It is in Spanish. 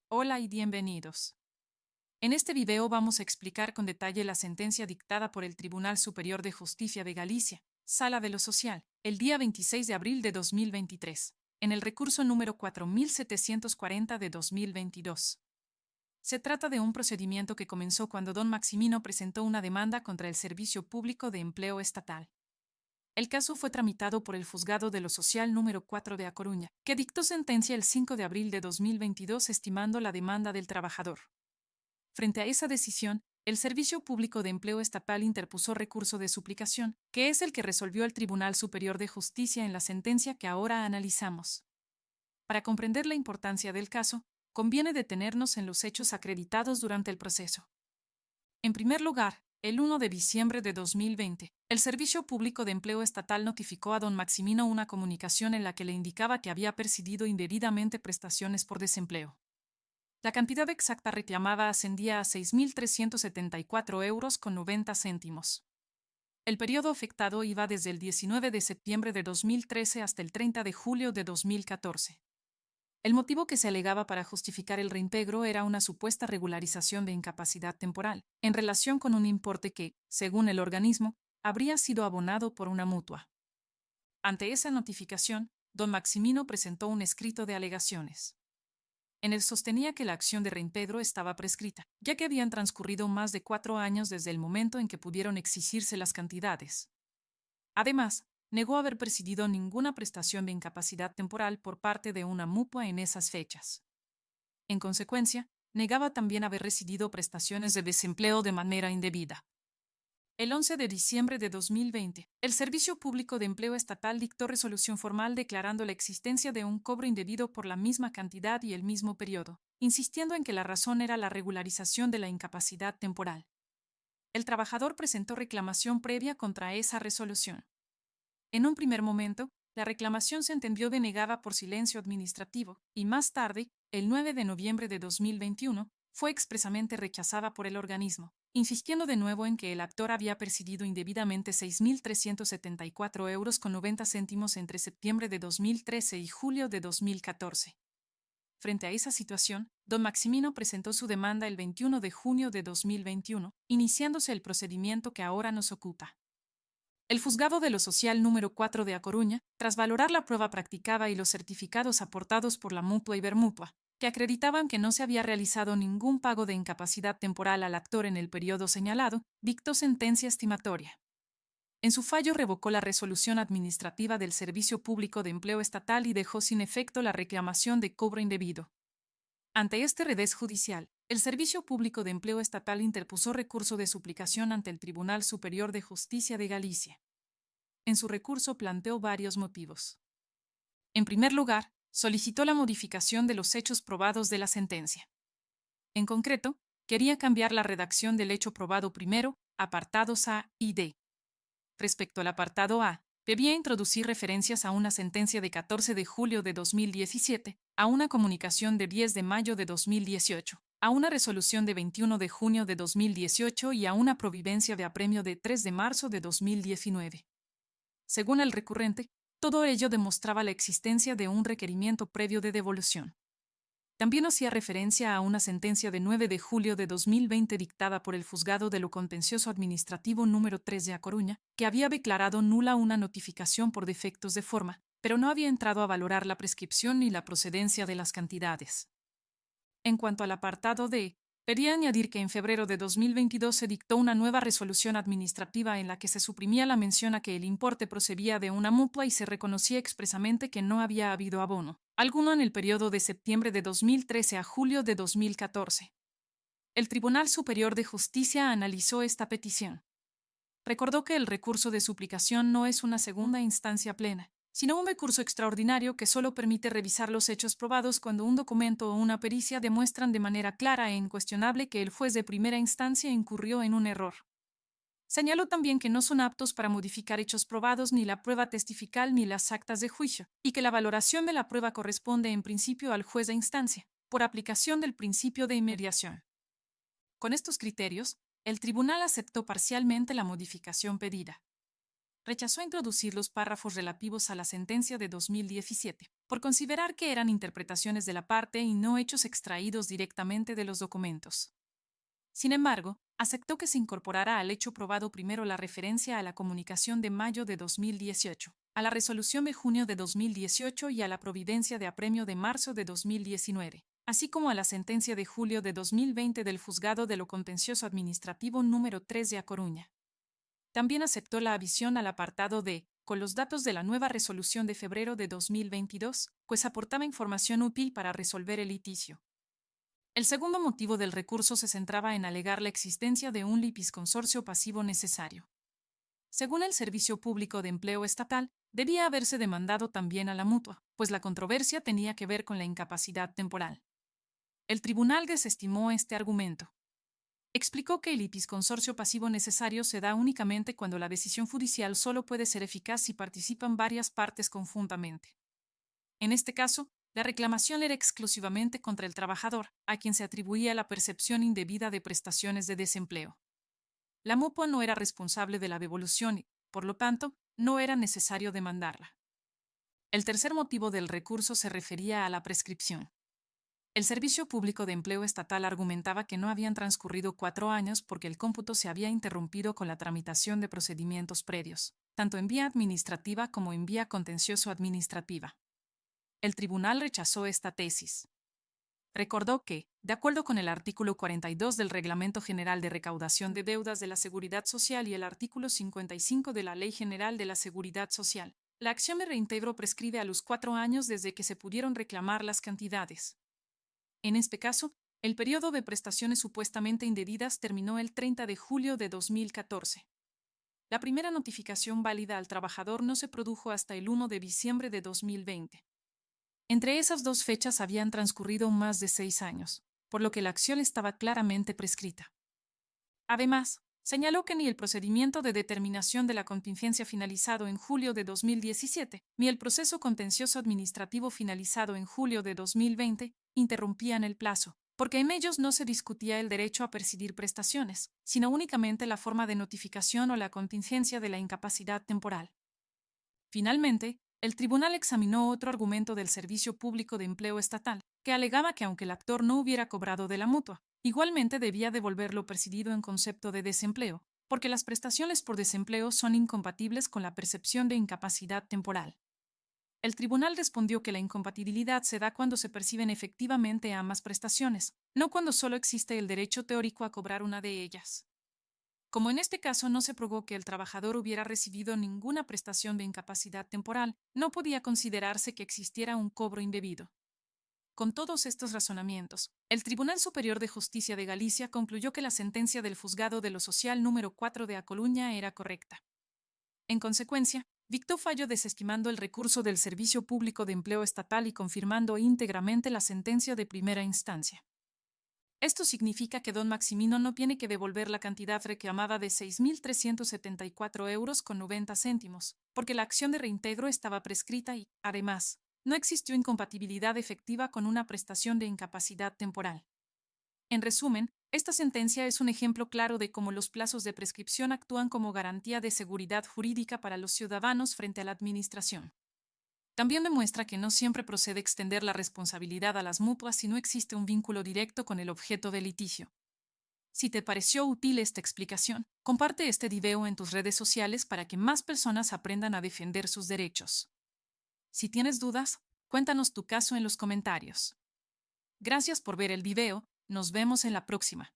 Hola y bienvenidos. En este video vamos a explicar con detalle la sentencia dictada por el Tribunal Superior de Justicia de Galicia, Sala de lo Social, el día 26 de abril de 2023, en el recurso número 4740 de 2022. Se trata de un procedimiento que comenzó cuando don Maximino presentó una demanda contra el Servicio Público de Empleo Estatal. El caso fue tramitado por el Juzgado de lo Social número 4 de A Coruña, que dictó sentencia el 5 de abril de 2022 estimando la demanda del trabajador. Frente a esa decisión, el Servicio Público de Empleo Estatal interpuso recurso de suplicación, que es el que resolvió el Tribunal Superior de Justicia en la sentencia que ahora analizamos. Para comprender la importancia del caso, conviene detenernos en los hechos acreditados durante el proceso. En primer lugar, el 1 de diciembre de 2020, el Servicio Público de Empleo Estatal notificó a don Maximino una comunicación en la que le indicaba que había percibido indebidamente prestaciones por desempleo. La cantidad exacta reclamada ascendía a 6.374 euros con 90 céntimos. El periodo afectado iba desde el 19 de septiembre de 2013 hasta el 30 de julio de 2014. El motivo que se alegaba para justificar el reintegro era una supuesta regularización de incapacidad temporal, en relación con un importe que, según el organismo, habría sido abonado por una mutua. Ante esa notificación, don Maximino presentó un escrito de alegaciones. En él sostenía que la acción de reintegro estaba prescrita, ya que habían transcurrido más de 4 años desde el momento en que pudieron exigirse las cantidades. Además, negó haber percibido ninguna prestación de incapacidad temporal por parte de una mutua en esas fechas. En consecuencia, negaba también haber recibido prestaciones de desempleo de manera indebida. El 11 de diciembre de 2020, el Servicio Público de Empleo Estatal dictó resolución formal declarando la existencia de un cobro indebido por la misma cantidad y el mismo periodo, insistiendo en que la razón era la regularización de la incapacidad temporal. El trabajador presentó reclamación previa contra esa resolución. En un primer momento, la reclamación se entendió denegada por silencio administrativo y más tarde, el 9 de noviembre de 2021, fue expresamente rechazada por el organismo, insistiendo de nuevo en que el actor había percibido indebidamente 6.374 euros con 90 céntimos entre septiembre de 2013 y julio de 2014. Frente a esa situación, don Maximino presentó su demanda el 21 de junio de 2021, iniciándose el procedimiento que ahora nos ocupa. El Juzgado de lo Social número 4 de A Coruña, tras valorar la prueba practicada y los certificados aportados por la mutua y Bermutua, que acreditaban que no se había realizado ningún pago de incapacidad temporal al actor en el periodo señalado, dictó sentencia estimatoria. En su fallo revocó la resolución administrativa del Servicio Público de Empleo Estatal y dejó sin efecto la reclamación de cobro indebido. Ante este revés judicial, el Servicio Público de Empleo Estatal interpuso recurso de suplicación ante el Tribunal Superior de Justicia de Galicia. En su recurso planteó varios motivos. En primer lugar, solicitó la modificación de los hechos probados de la sentencia. En concreto, quería cambiar la redacción del hecho probado primero, apartados A y D. Respecto al apartado A, debía introducir referencias a una sentencia de 14 de julio de 2017, a una comunicación de 10 de mayo de 2018, a una resolución de 21 de junio de 2018 y a una providencia de apremio de 3 de marzo de 2019. Según el recurrente, todo ello demostraba la existencia de un requerimiento previo de devolución. También hacía referencia a una sentencia de 9 de julio de 2020 dictada por el Juzgado de lo Contencioso Administrativo número 3 de A Coruña, que había declarado nula una notificación por defectos de forma, pero no había entrado a valorar la prescripción ni la procedencia de las cantidades. En cuanto al apartado D, pedía añadir que en febrero de 2022 se dictó una nueva resolución administrativa en la que se suprimía la mención a que el importe procedía de una mutua y se reconocía expresamente que no había habido abono alguno en el periodo de septiembre de 2013 a julio de 2014. El Tribunal Superior de Justicia analizó esta petición. Recordó que el recurso de suplicación no es una segunda instancia plena, sino un recurso extraordinario que solo permite revisar los hechos probados cuando un documento o una pericia demuestran de manera clara e incuestionable que el juez de primera instancia incurrió en un error. Señaló también que no son aptos para modificar hechos probados ni la prueba testifical ni las actas de juicio, y que la valoración de la prueba corresponde en principio al juez de instancia, por aplicación del principio de inmediación. Con estos criterios, el tribunal aceptó parcialmente la modificación pedida. rechazó introducir los párrafos relativos a la sentencia de 2017, por considerar que eran interpretaciones de la parte y no hechos extraídos directamente de los documentos. Sin embargo, aceptó que se incorporara al hecho probado primero la referencia a la comunicación de mayo de 2018, a la resolución de junio de 2018 y a la providencia de apremio de marzo de 2019, así como a la sentencia de julio de 2020 del Juzgado de lo Contencioso Administrativo número 3 de A Coruña. También aceptó la adición al apartado D, con los datos de la nueva resolución de febrero de 2022, pues aportaba información útil para resolver el litigio. El segundo motivo del recurso se centraba en alegar la existencia de un litisconsorcio pasivo necesario. Según el Servicio Público de Empleo Estatal, debía haberse demandado también a la mutua, pues la controversia tenía que ver con la incapacidad temporal. El tribunal desestimó este argumento. Explicó que el litisconsorcio pasivo necesario se da únicamente cuando la decisión judicial solo puede ser eficaz si participan varias partes conjuntamente. En este caso, la reclamación era exclusivamente contra el trabajador, a quien se atribuía la percepción indebida de prestaciones de desempleo. La mutua no era responsable de la devolución y, por lo tanto, no era necesario demandarla. El tercer motivo del recurso se refería a la prescripción. El Servicio Público de Empleo Estatal argumentaba que no habían transcurrido 4 años porque el cómputo se había interrumpido con la tramitación de procedimientos previos, tanto en vía administrativa como en vía contencioso-administrativa. El tribunal rechazó esta tesis. Recordó que, de acuerdo con el artículo 42 del Reglamento General de Recaudación de Deudas de la Seguridad Social y el artículo 55 de la Ley General de la Seguridad Social, la acción de reintegro prescribe a los 4 años desde que se pudieron reclamar las cantidades. En este caso, el periodo de prestaciones supuestamente indebidas terminó el 30 de julio de 2014. La primera notificación válida al trabajador no se produjo hasta el 1 de diciembre de 2020. Entre esas dos fechas habían transcurrido más de 6 años, por lo que la acción estaba claramente prescrita. Además, señaló que ni el procedimiento de determinación de la contingencia finalizado en julio de 2017, ni el proceso contencioso administrativo finalizado en julio de 2020 interrumpían el plazo, porque en ellos no se discutía el derecho a percibir prestaciones, sino únicamente la forma de notificación o la contingencia de la incapacidad temporal. Finalmente, el tribunal examinó otro argumento del Servicio Público de Empleo Estatal, que alegaba que aunque el actor no hubiera cobrado de la mutua, igualmente debía devolver lo percibido en concepto de desempleo, porque las prestaciones por desempleo son incompatibles con la percepción de incapacidad temporal. El tribunal respondió que la incompatibilidad se da cuando se perciben efectivamente ambas prestaciones, no cuando solo existe el derecho teórico a cobrar una de ellas. Como en este caso no se probó que el trabajador hubiera recibido ninguna prestación de incapacidad temporal, no podía considerarse que existiera un cobro indebido. Con todos estos razonamientos, el Tribunal Superior de Justicia de Galicia concluyó que la sentencia del Juzgado de lo Social número 4 de A Coruña era correcta. En consecuencia, dictó fallo desestimando el recurso del Servicio Público de Empleo Estatal y confirmando íntegramente la sentencia de primera instancia. Esto significa que don Maximino no tiene que devolver la cantidad reclamada de 6.374,90 euros, porque la acción de reintegro estaba prescrita y, además, no existió incompatibilidad efectiva con una prestación de incapacidad temporal. En resumen, esta sentencia es un ejemplo claro de cómo los plazos de prescripción actúan como garantía de seguridad jurídica para los ciudadanos frente a la Administración. También demuestra que no siempre procede extender la responsabilidad a las mutuas si no existe un vínculo directo con el objeto del litigio. Si te pareció útil esta explicación, comparte este video en tus redes sociales para que más personas aprendan a defender sus derechos. Si tienes dudas, cuéntanos tu caso en los comentarios. Gracias por ver el video, nos vemos en la próxima.